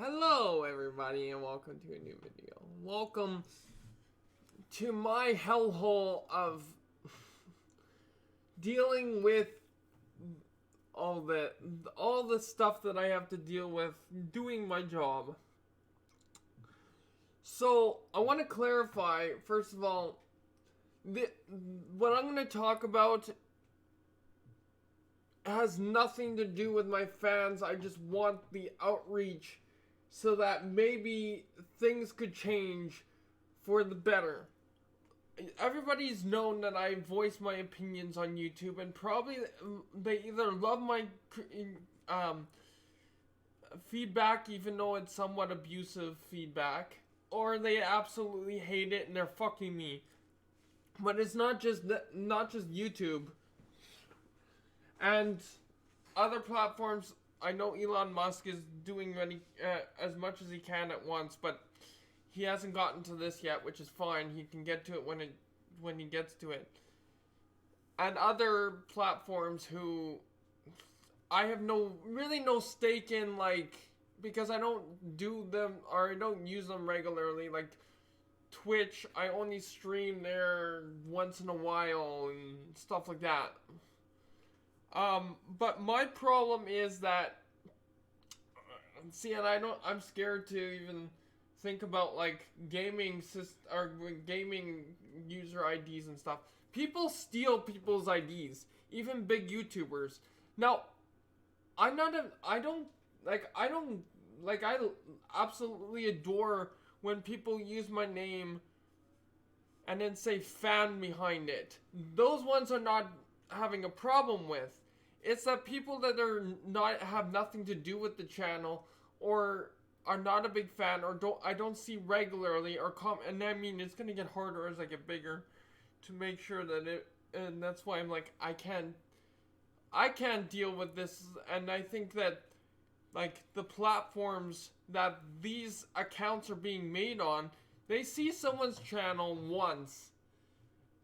Hello everybody and welcome to a new video. Welcome to my hellhole of dealing with all the stuff that I have to deal with doing my job. So, I want to clarify first of all what I'm going to talk about has nothing to do with my fans. I just want the outreach so that maybe things could change for the better. Everybody's known that I voice my opinions on YouTube, and probably they either love my feedback, even though it's somewhat abusive feedback, or they absolutely hate it and they're fucking me. But it's not just YouTube and other platforms. I know Elon Musk is doing as much as he can at once, but he hasn't gotten to this yet, which is fine. He can get to it when he gets to it. And other platforms who I have no stake in, like, because I don't do them or I don't use them regularly. Like Twitch, I only stream there once in a while and stuff like that. But my problem is that, and I'm scared to even think about, like, gaming user IDs and stuff. People steal people's IDs, even big YouTubers. Now, I absolutely adore when people use my name and then say fan behind it. Those ones are not having a problem with. It's that people that have nothing to do with the channel or are not a big fan or I don't see regularly or and I mean, it's gonna get harder as I get bigger to make sure that and that's why I'm like, I can't deal with this. And I think that, like, the platforms that these accounts are being made on, they see someone's channel once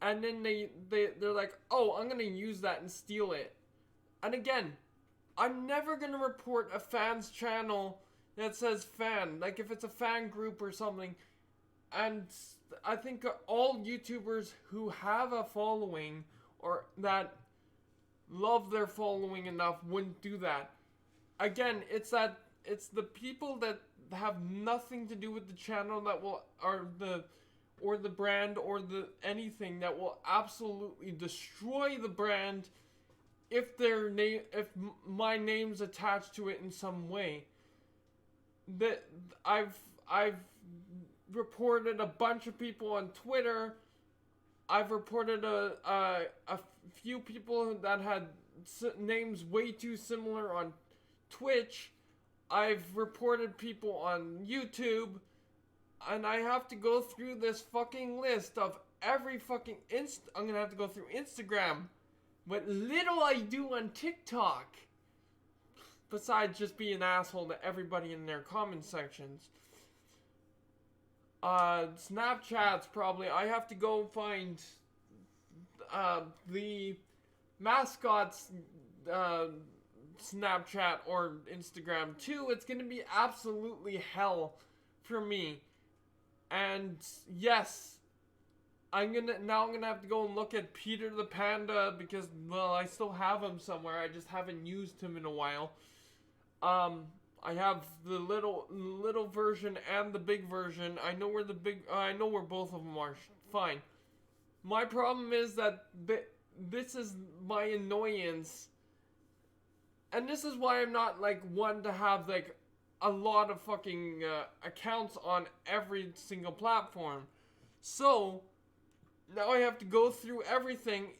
and then they're like, oh, I'm gonna use that and steal it. And again, I'm never gonna report a fan's channel that says fan, like if it's a fan group or something. And I think all YouTubers who have a following or that love their following enough wouldn't do that. Again, it's the people that have nothing to do with the channel that will, or the brand or the anything, that will absolutely destroy the brand if my name's attached to it in some way. That I've reported a bunch of people on Twitter. I've reported a few people that had names way too similar on Twitch. I've reported people on YouTube, and I have to go through this fucking list of every fucking I'm gonna have to go through Instagram. What little I do on TikTok, besides just be an asshole to everybody in their comment sections. Snapchat's probably, I have to go find the mascot's Snapchat or Instagram too. It's gonna be absolutely hell for me. And yes, I'm gonna have to go and look at Peter the Panda because, well, I still have him somewhere. I just haven't used him in a while. I have the little version and the big version. I know where both of them are. Fine. My problem is that this is my annoyance, and this is why I'm not, like, one to have, like, a lot of fucking accounts on every single platform. So now I have to go through everything.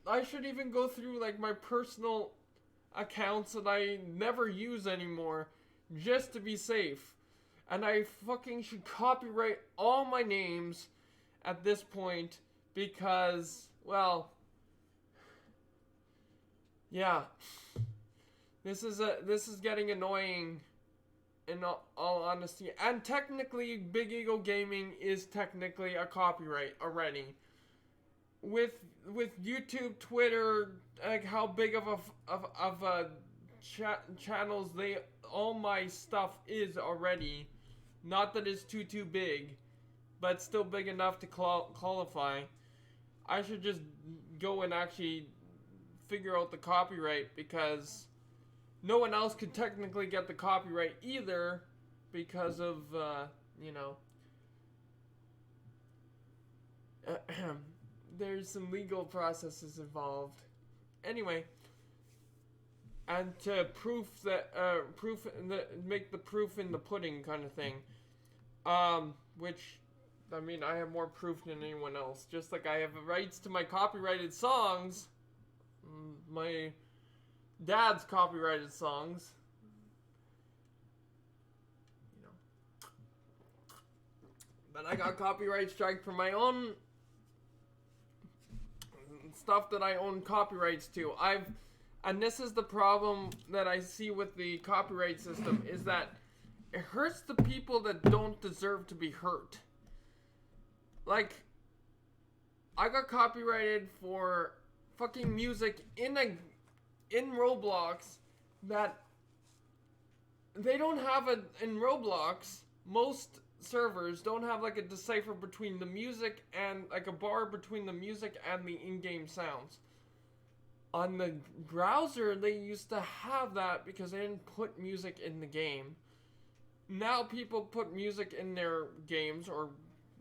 I should even go through, like, my personal accounts that I never use anymore, just to be safe. And I fucking should copyright all my names at this point because, well, yeah, this is getting annoying, in all honesty. And technically, Big Eagle Gaming is technically a copyright already. With YouTube, Twitter, like, how big of a channels, all my stuff is already. Not that it's too big, but still big enough to qualify. I should just go and actually figure out the copyright, because no one else could technically get the copyright either, because of, you know, there's some legal processes involved. Anyway, and to make the proof in the pudding kind of thing. Which, I mean, I have more proof than anyone else. Just like I have rights to my copyrighted songs, my dad's copyrighted songs. You know, but I got copyright strike for my own stuff that I own copyrights to. And this is the problem that I see with the copyright system, is that it hurts the people that don't deserve to be hurt. Like, I got copyrighted for fucking music in Roblox that they don't have in Roblox. Most servers don't have like a decipher between the music and like a bar between the music and the in-game sounds. On the browser, they used to have that because they didn't put music in the game. Now people put music in their games, or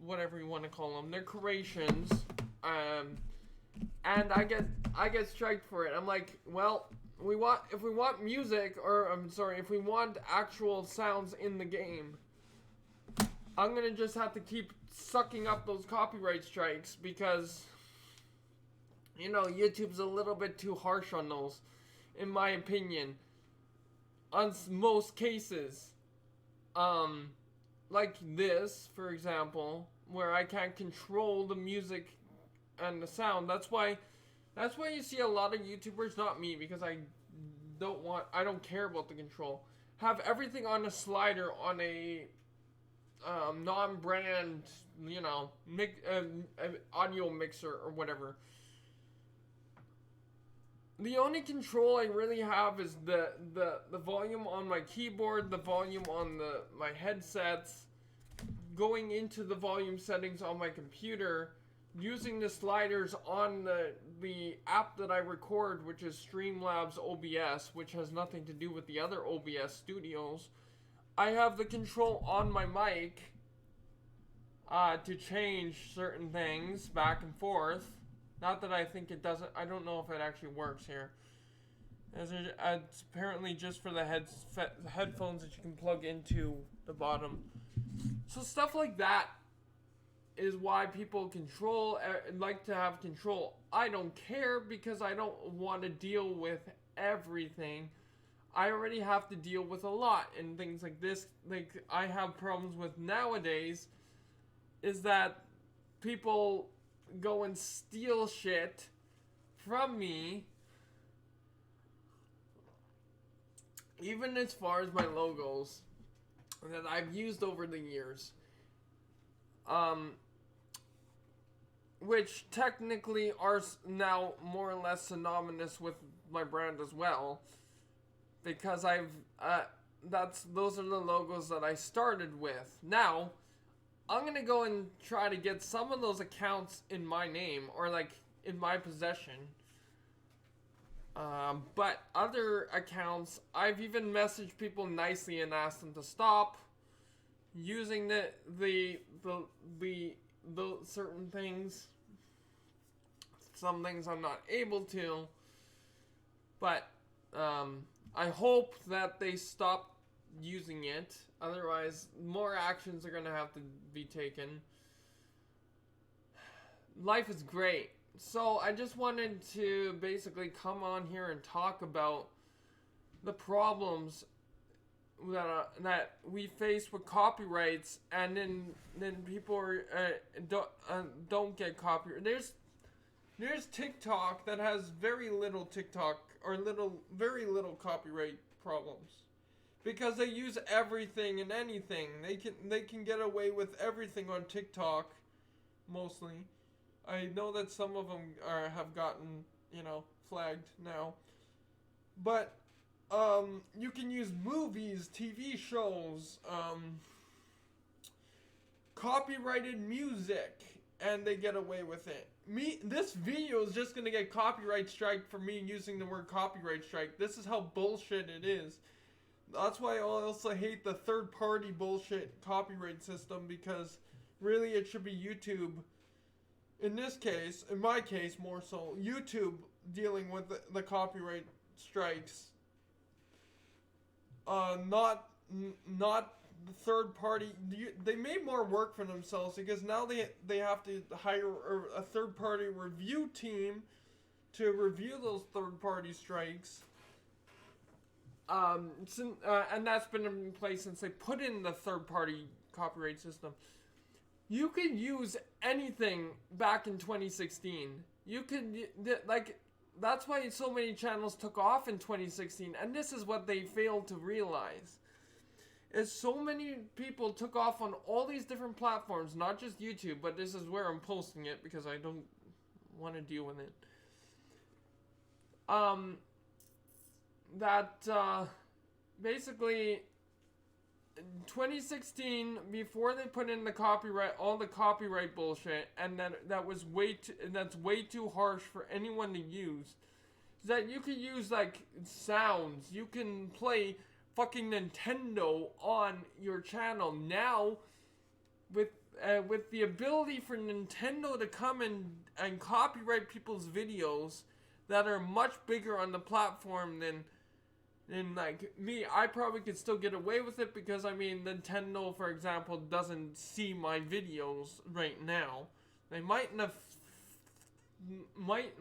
whatever you want to call them, their creations, and I get striked for it. I'm like, well, if we want music, or if we want actual sounds in the game, I'm gonna just have to keep sucking up those copyright strikes, because, you know, YouTube's a little bit too harsh on those, in my opinion, on most cases. Like this, for example, where I can't control the music and the sound. That's why you see a lot of YouTubers, not me, because I don't care about the control, have everything on a slider on a non-brand, you know, audio mixer or whatever. The only control I really have is the volume on my keyboard, the volume on my headsets, going into the volume settings on my computer, using the sliders on the app that I record, which is Streamlabs OBS, which has nothing to do with the other OBS studios. I have the control on my mic to change certain things back and forth. Not that I think it doesn't. I don't know if it actually works here. It's apparently just for the headphones that you can plug into the bottom. So stuff like that is why people like to have control. I don't care, because I don't want to deal with everything. I already have to deal with a lot, and things like this, like I have problems with nowadays, is that people go and steal shit from me, even as far as my logos that I've used over the years, which technically are now more or less synonymous with my brand as well, because those are the logos that I started with. Now, I'm gonna go and try to get some of those accounts in my name, or like in my possession. But other accounts, I've even messaged people nicely and asked them to stop using the certain things. Some things I'm not able to, but I hope that they stop using it. Otherwise, more actions are gonna have to be taken. Life is great. So I just wanted to basically come on here and talk about the problems that we face with copyrights, and then people don't get copyright. There's TikTok that has very little very little copyright problems, because they use everything and anything. They can get away with everything on TikTok, mostly. I know that some of them have gotten, flagged now. But You can use movies, TV shows, copyrighted music, and they get away with it. This video is just gonna get copyright strike for me using the word copyright strike. This is how bullshit it is. That's why I also hate the third-party bullshit copyright system, because really it should be YouTube. In this case, in my case more so, YouTube dealing with the copyright strikes. Not the third party. They made more work for themselves, because now they have to hire a third party review team to review those third party strikes. And that's been in place since they put in the third party copyright system. You could use anything back in 2016. You could, like, that's why so many channels took off in 2016, and this is what they failed to realize. Is so many people took off on all these different platforms, not just YouTube, but this is where I'm posting it because I don't want to deal with it. Basically, 2016, before they put in the copyright, all the copyright bullshit, and that's way too harsh for anyone to use. Is that you can use like sounds, you can play fucking Nintendo on your channel now, with the ability for Nintendo to come and copyright people's videos that are much bigger on the platform than like me. I probably could still get away with it because, I mean, Nintendo, for example, doesn't see my videos right now. They might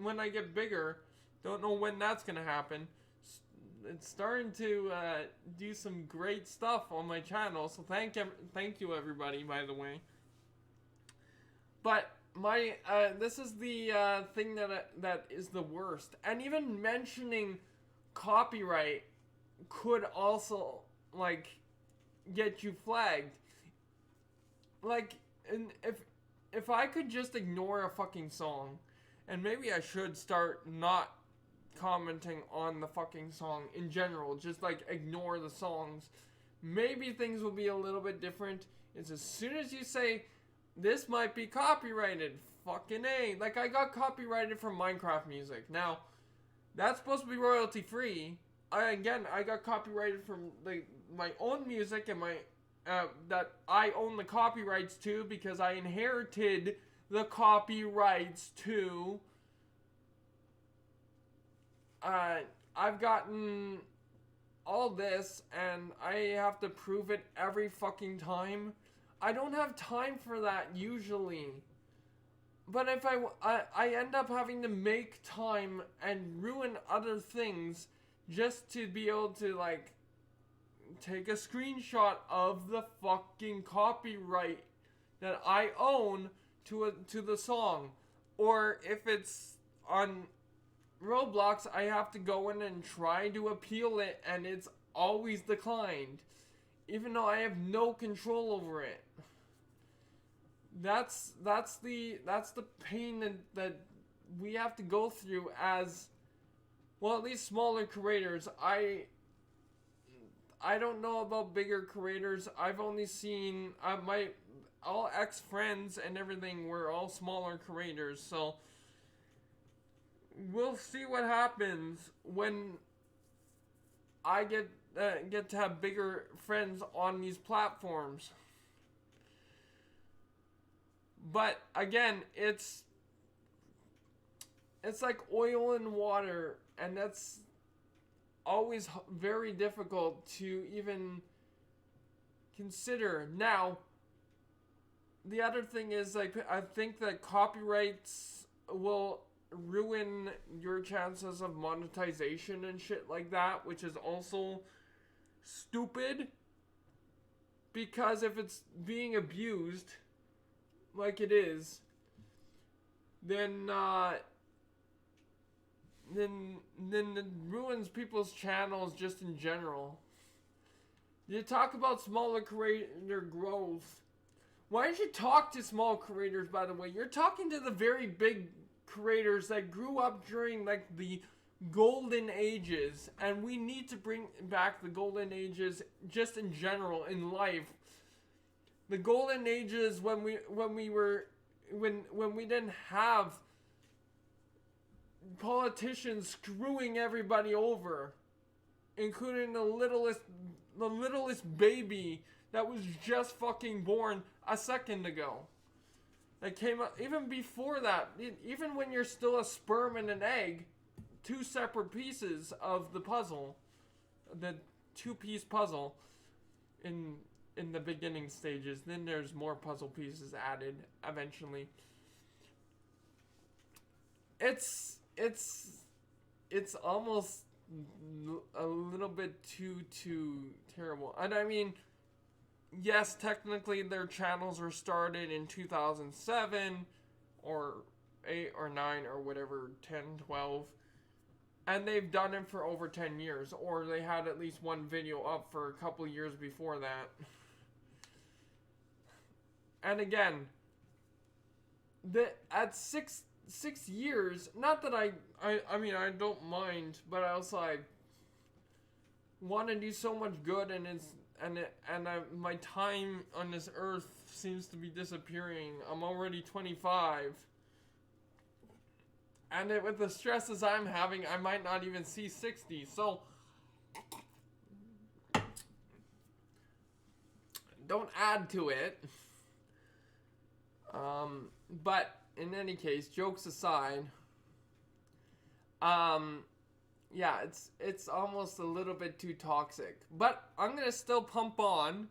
when I get bigger. Don't know when that's gonna happen. It's starting to do some great stuff on my channel, so thank you everybody, by the way. But my this is the thing that is the worst, and even mentioning copyright could also like get you flagged. Like, and if I could just ignore a fucking song, and maybe I should start not commenting on the fucking song in general, just like ignore the songs, maybe things will be a little bit different. It's as soon as you say this might be copyrighted, fucking A. Like, I got copyrighted for Minecraft music. Now, that's supposed to be royalty free. I got copyrighted from my own music, and my that I own the copyrights to, because I inherited the copyrights to. I've gotten all this, and I have to prove it every fucking time. I don't have time for that usually. But if I end up having to make time and ruin other things just to be able to, like, take a screenshot of the fucking copyright that I own to the song. Or if it's on Roblox, I have to go in and try to appeal it, and it's always declined, even though I have no control over it. That's the pain that we have to go through as, well, at least smaller creators. I don't know about bigger creators. I've only seen my all ex-friends and everything were all smaller creators, so we'll see what happens when I get to have bigger friends on these platforms. But again, it's like oil and water, and that's always very difficult to even consider. Now, the other thing is, like, I think that copyrights will ruin your chances of monetization and shit like that, which is also stupid, because if it's being abused like it is, then it ruins people's channels just in general. You talk about smaller creator growth. Why don't you talk to small creators, by the way? You're talking to the very big creators that grew up during, like, the golden ages, and we need to bring back the golden ages just in general in life. The golden ages when we didn't have politicians screwing everybody over, including the littlest baby that was just fucking born a second ago. That came up even before that. Even when you're still a sperm and an egg, two separate pieces of the puzzle, the two-piece puzzle in the beginning stages. Then there's more puzzle pieces added eventually. It's almost a little bit too terrible. And I mean, yes, technically their channels were started in 2007 or 8 or 9 or whatever, 10, 12. And they've done it for over 10 years. Or they had at least one video up for a couple years before that. And again, at six years, not that I mean, I don't mind, but I also want to do so much good, and my time on this earth seems to be disappearing. I'm already 25. And with the stresses I'm having, I might not even see 60. So, don't add to it. But in any case, jokes aside, yeah, it's almost a little bit too toxic. But I'm gonna still pump on,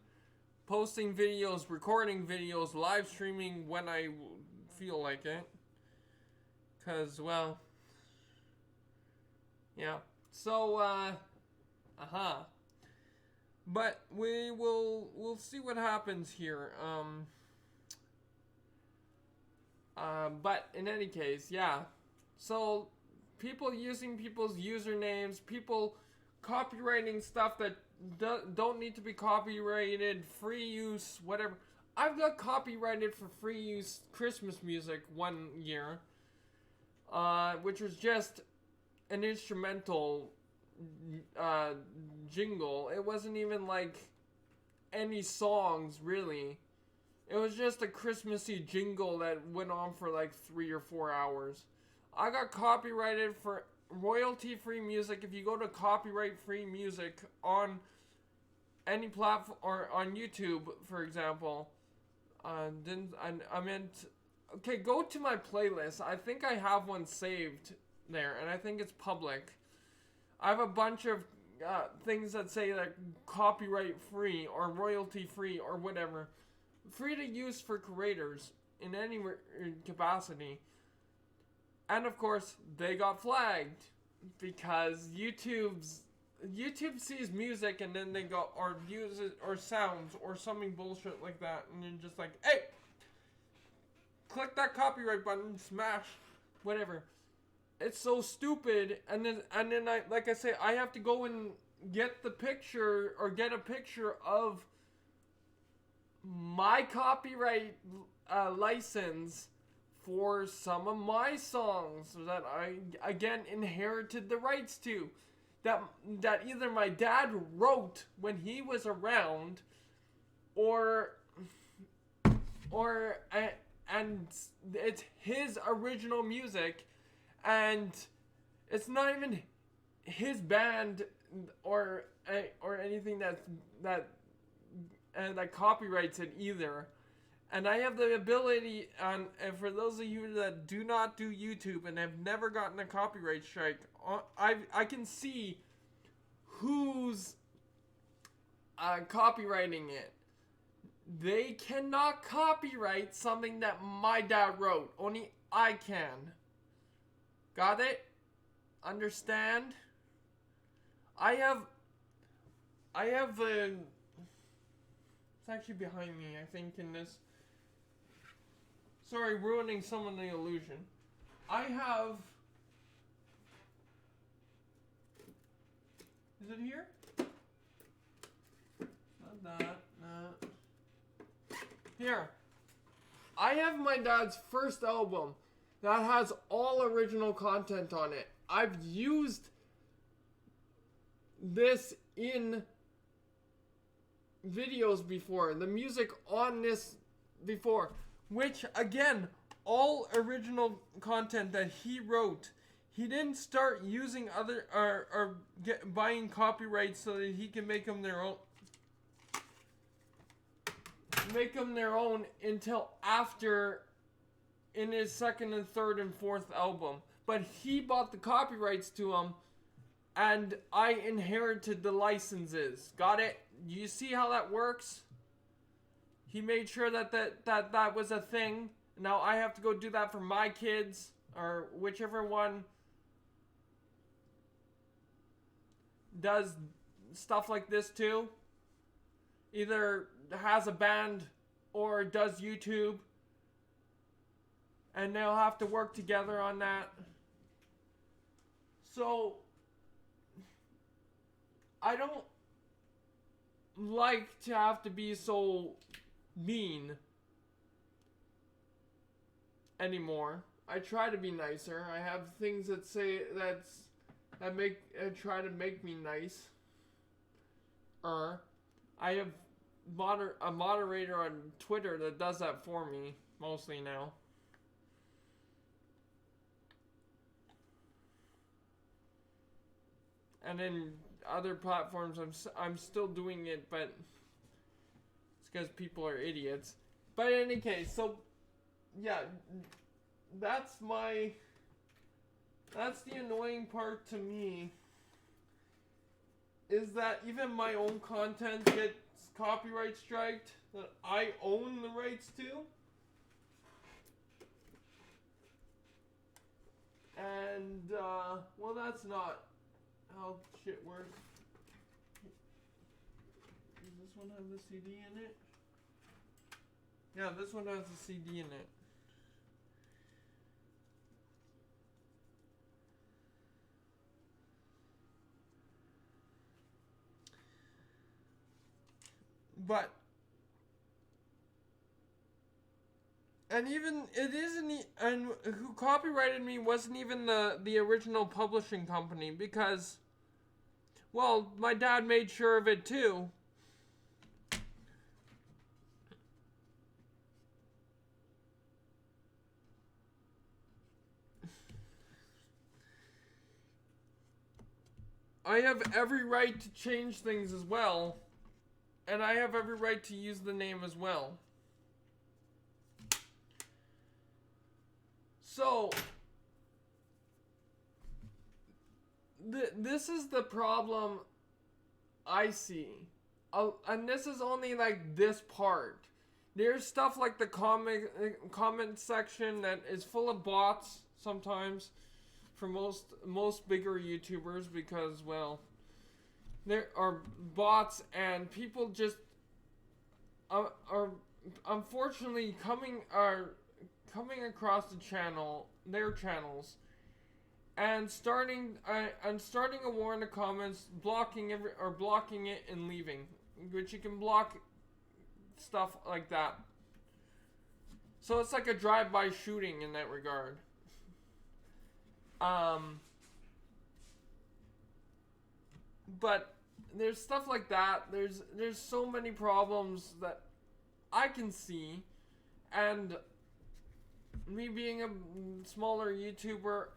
posting videos, recording videos, live streaming when I feel like it. 'Cause, well, yeah. So, but we'll see what happens here. But in any case, yeah. So, people using people's usernames, people copywriting stuff that don't need to be copyrighted, free use, whatever. I've got copyrighted for free use Christmas music one year, which was just an instrumental jingle. It wasn't even like any songs, really. It was just a Christmassy jingle that went on for like 3 or 4 hours. I got copyrighted for royalty-free music. If you go to copyright-free music on any platform, or on YouTube, for example, okay, go to my playlist. I think I have one saved there, and I think it's public. I have a bunch of things that say that copyright-free or royalty-free or whatever. Free to use for creators in any capacity. And of course, they got flagged because YouTube sees music and then they go, or uses, or sounds, or something bullshit like that, and then just like, hey, click that copyright button, smash, whatever. It's so stupid. And then I, like I say, I have to go and get the picture, or get a picture of my copyright license for some of my songs that I, again, inherited the rights to. That either my dad wrote when he was around, and it's his original music, and it's not even his band or anything that copyrights it either. And I have the ability, and for those of you that do not do YouTube and have never gotten a copyright strike, I can see who's copyrighting it. They cannot copyright something that my dad wrote. Only I can. Got it? Understand? I have it's actually behind me, I think, in this. Sorry, ruining some of the illusion. I have... Is it here? Not that. No. Here. I have my dad's first album that has all original content on it. I've used this in videos before, the music on this before, which again, all original content that he wrote. He didn't start using other or buying copyrights so that he can make them their own. Make them their own until after, in his second and third and fourth album. But he bought the copyrights to them, and I inherited the licenses. Got it? You see how that works? He made sure that was a thing. Now I have to go do that for my kids, or whichever one does stuff like this too. Either has a band or does YouTube. And they'll have to work together on that. So, I don't like to have to be so mean anymore. I try to be nicer. I have things that say that try to make me nice. I have a moderator on Twitter that does that for me mostly now. And then other platforms, I'm still doing it, but it's because people are idiots. But in any case, so yeah, that's the annoying part to me, is that even my own content gets copyright striked that I own the rights to. And, well, that's not how shit works. Does this one have the CD in it? Yeah, this one has the CD in it. But, and even, it isn't, and who copyrighted me wasn't even the original publishing company, because, well, my dad made sure of it too. I have every right to change things as well, and I have every right to use the name as well. So, this is the problem I see. And this is only like this part. There's stuff like the comment section that is full of bots sometimes for most bigger YouTubers, because, well, there are bots and people just are unfortunately coming across their channels, and starting a war in the comments, blocking it and leaving, which you can block stuff like that. So it's like a drive-by shooting in that regard. But there's stuff like that. There's so many problems that I can see, and me being a smaller YouTuber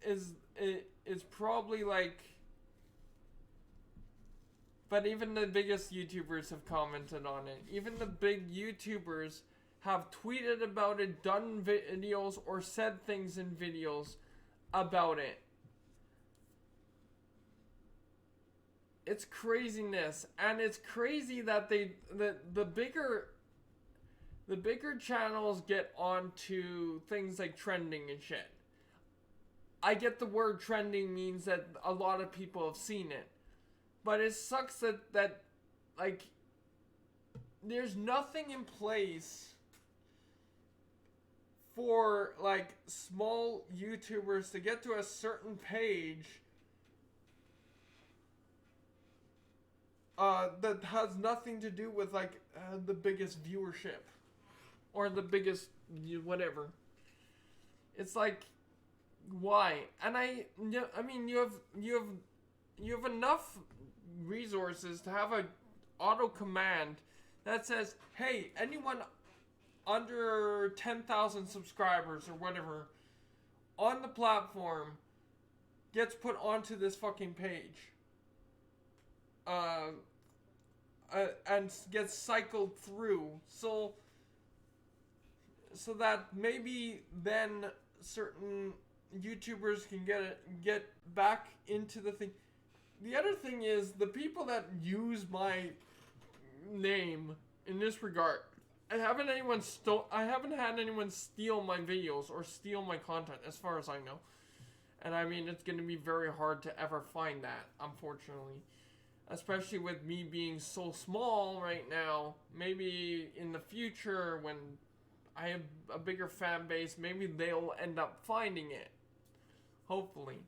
is probably like, but even the biggest YouTubers have commented on it. Even the big YouTubers have tweeted about it, done videos, or said things in videos about it. It's craziness, and it's crazy that the bigger channels get onto things like trending and shit. I get the word trending means that a lot of people have seen it, but it sucks that like there's nothing in place for like small YouTubers to get to a certain page that has nothing to do with like the biggest viewership or the biggest whatever. It's like why? And I mean, you have enough resources to have a auto command that says, "Hey, anyone under 10,000 subscribers or whatever on the platform gets put onto this fucking page." And gets cycled through, so that maybe then certain YouTubers can get back into the thing. The other thing is the people that use my name in this regard. I haven't had anyone steal my videos or steal my content, as far as I know. And I mean, it's going to be very hard to ever find that, unfortunately. Especially with me being so small right now. Maybe in the future, when I have a bigger fan base, maybe they'll end up finding it. Hopefully.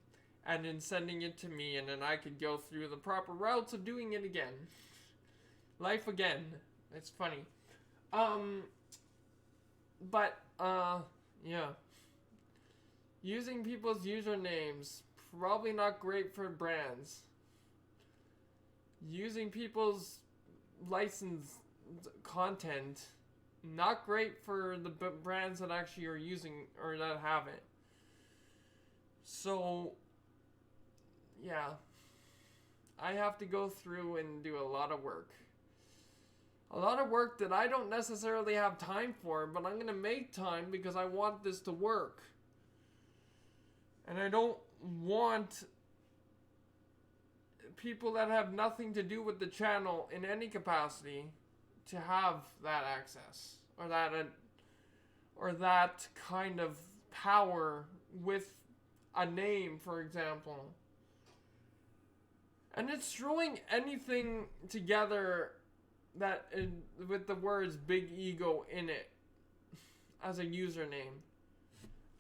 And then sending it to me, and then I could go through the proper routes of doing it again. Life again. It's funny. Yeah. Using people's usernames, probably not great for brands. Using people's licensed content, not great for the brands that actually are using or that have it. So, yeah. I have to go through and do a lot of work. A lot of work that I don't necessarily have time for, but I'm going to make time because I want this to work. And I don't want people that have nothing to do with the channel in any capacity to have that access or that kind of power with a name, for example. And it's throwing anything together with the words big ego in it as a username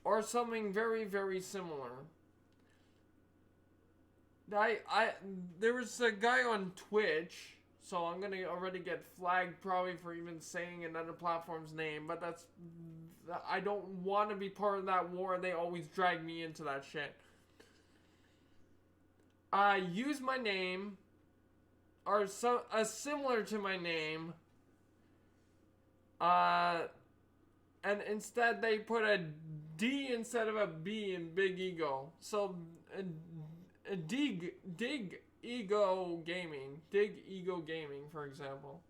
or something very, very similar. There was a guy on Twitch, so I'm gonna already get flagged probably for even saying another platform's name, but I don't want to be part of that war. They always drag me into that shit. I use my name, or similar to my name, and instead they put a D instead of a B in Big Ego. So, Dig Ego Gaming, for example,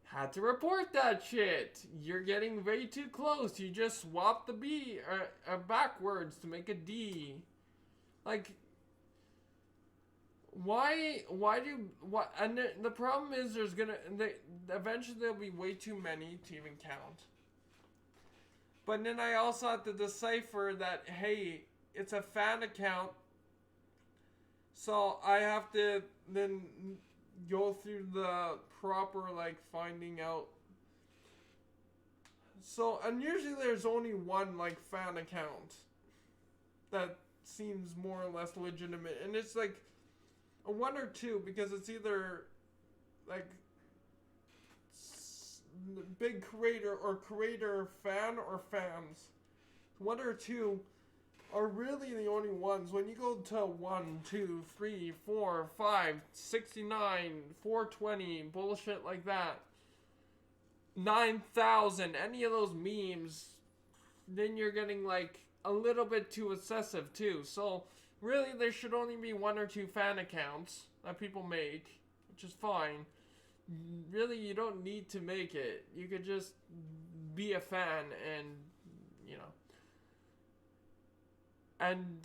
had to report that shit. You're getting way too close. You just swap the B backwards to make a D. Like, why? And the problem is eventually there'll be way too many to even count. But then I also have to decipher that, hey, it's a fan account. So I have to then go through the proper, finding out. So, and usually there's only one, fan account that seems more or less legitimate. And it's, a one or two, because it's either, big creator or creator fan or fans. One or two are really the only ones. When you go to 1, 2, 3, 4, 5, 69, 420, bullshit like that, 9,000, any of those memes, then you're getting a little bit too excessive too. So really there should only be 1 or 2 fan accounts that people make, which is fine. Really, you don't need to make it. You could just be a fan and, and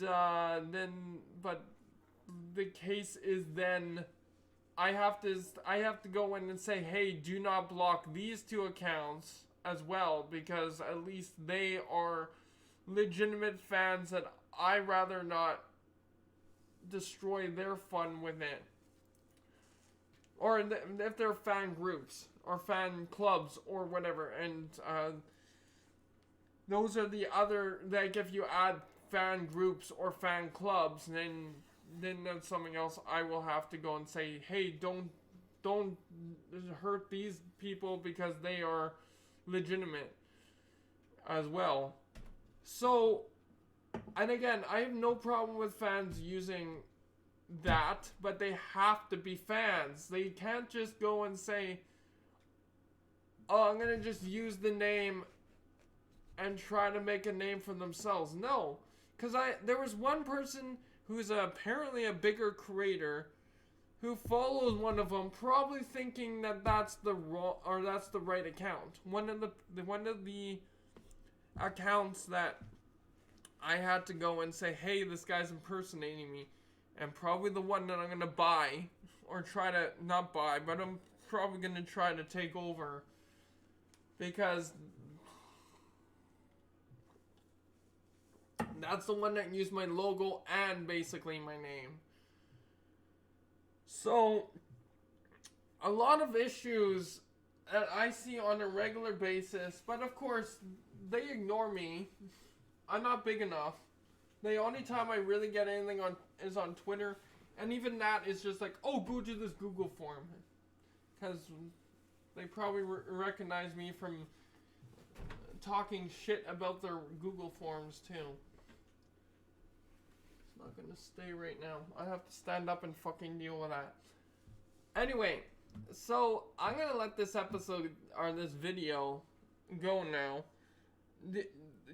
then, but the case is then I have to go in and say, hey, do not block these 2 accounts as well, because at least they are legitimate fans that I rather not destroy their fun with it. Or if they're fan groups or fan clubs or whatever, and those are the other, if you add fan groups or fan clubs, then that's something else. I will have to go and say, hey, don't hurt these people because they are legitimate as well. So And again, I have no problem with fans using that, but they have to be fans. They can't just go and say, oh, I'm gonna just use the name and try to make a name for themselves. No, because there was one person who's apparently a bigger creator who follows one of them, probably thinking that that's the wrong or that's the right account. One of the accounts that I had to go and say, hey, this guy's impersonating me, and probably the one that I'm gonna buy or try to not buy, but I'm probably gonna try to take over because that's the one that used my logo and basically my name. So, a lot of issues that I see on a regular basis, but of course, they ignore me. I'm not big enough. The only time I really get anything on is on Twitter, and even that is just like, oh, go to this Google form. Because they probably recognize me from talking shit about their Google forms, too. Not gonna stay right now. I have to stand up and fucking deal with that. Anyway, so I'm gonna let this episode or this video go now.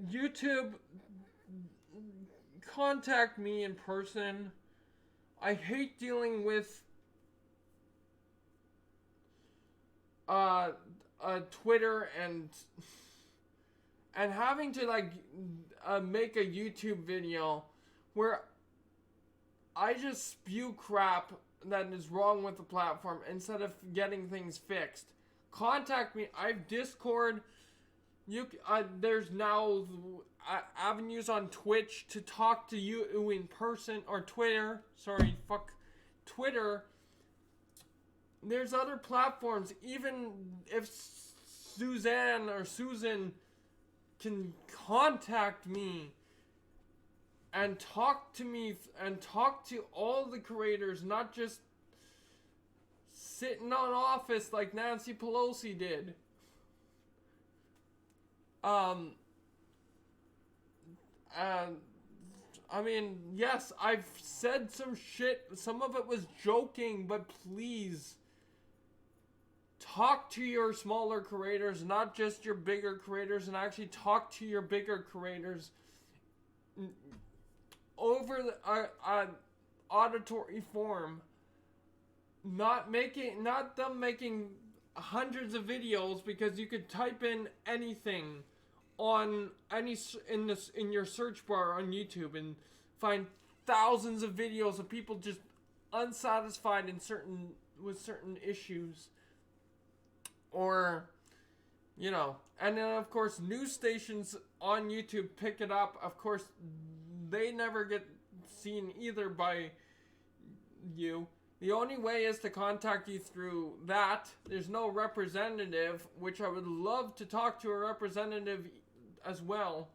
YouTube, contact me in person. I hate dealing with Twitter and having to like make a YouTube video where I just spew crap that is wrong with the platform instead of getting things fixed. Contact me. I have Discord. There's now avenues on Twitch to talk to you in person, or Twitter. Sorry, fuck Twitter. There's other platforms. Even if Suzanne or Susan can contact me and talk to me and talk to all the creators, not just sitting on office like Nancy Pelosi did. I mean, yes, I've said some shit. Some of it was joking, but please talk to your smaller creators, not just your bigger creators, and actually talk to your bigger creators over the auditory form. Not them making hundreds of videos, because you could type in anything on in your search bar on YouTube and find thousands of videos of people just unsatisfied with certain issues, or and then of course news stations on YouTube pick it up. Of course, they never get seen either by you. The only way is to contact you through that. There's no representative, which I would love to talk to a representative as well.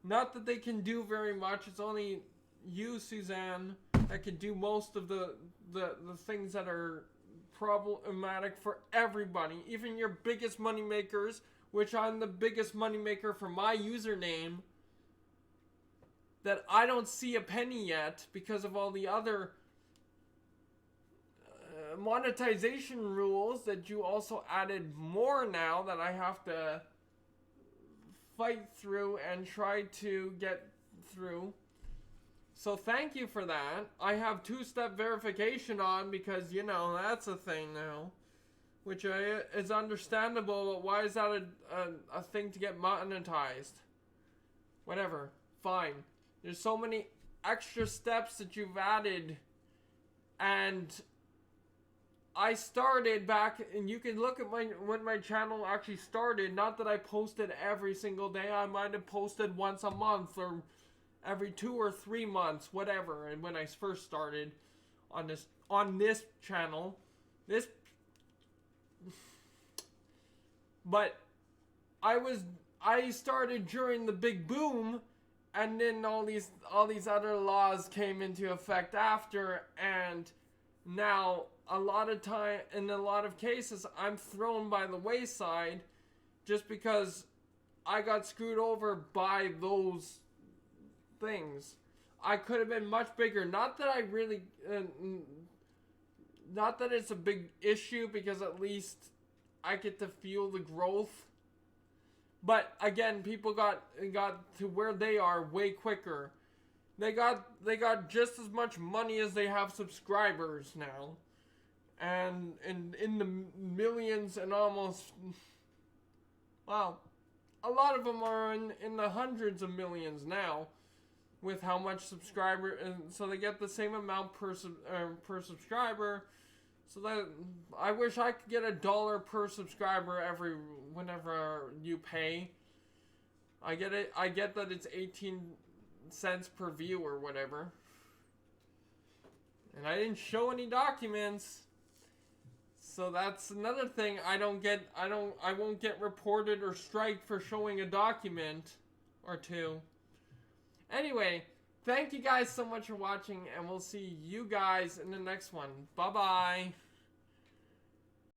Not that they can do very much. It's only you, Suzanne, that can do most of the things that are problematic for everybody. Even your biggest money makers, which I'm the biggest money maker for my username, that I don't see a penny yet because of all the other monetization rules that you also added more now that I have to fight through and try to get through. So thank you for that. I have two-step verification on because, that's a thing now. Which is understandable, but why is that a thing to get monetized? Whatever. Fine. There's so many extra steps that you've added, and I started back, and you can look at when my channel actually started. Not that I posted every single day. I might have posted once a month or every 2 or 3 months, whatever. And when I first started on this channel, but I started during the big boom, and then all these other laws came into effect after, and now a lot of cases I'm thrown by the wayside just because I got screwed over by those things. I could have been much bigger. Not that I really, not that it's a big issue, because at least I get to feel the growth. But again, people got to where they are way quicker. They got just as much money as they have subscribers now, and in the millions, and almost, wow, a lot of them are in the hundreds of millions now, with how much subscriber, and so they get the same amount per subscriber. So that, I wish I could get $1 per subscriber whenever you pay. I get it. I get that it's 18 cents per view or whatever. And I didn't show any documents. So that's another thing. I won't get reported or striked for showing a document or two. Anyway, thank you guys so much for watching, and we'll see you guys in the next one. Bye-bye.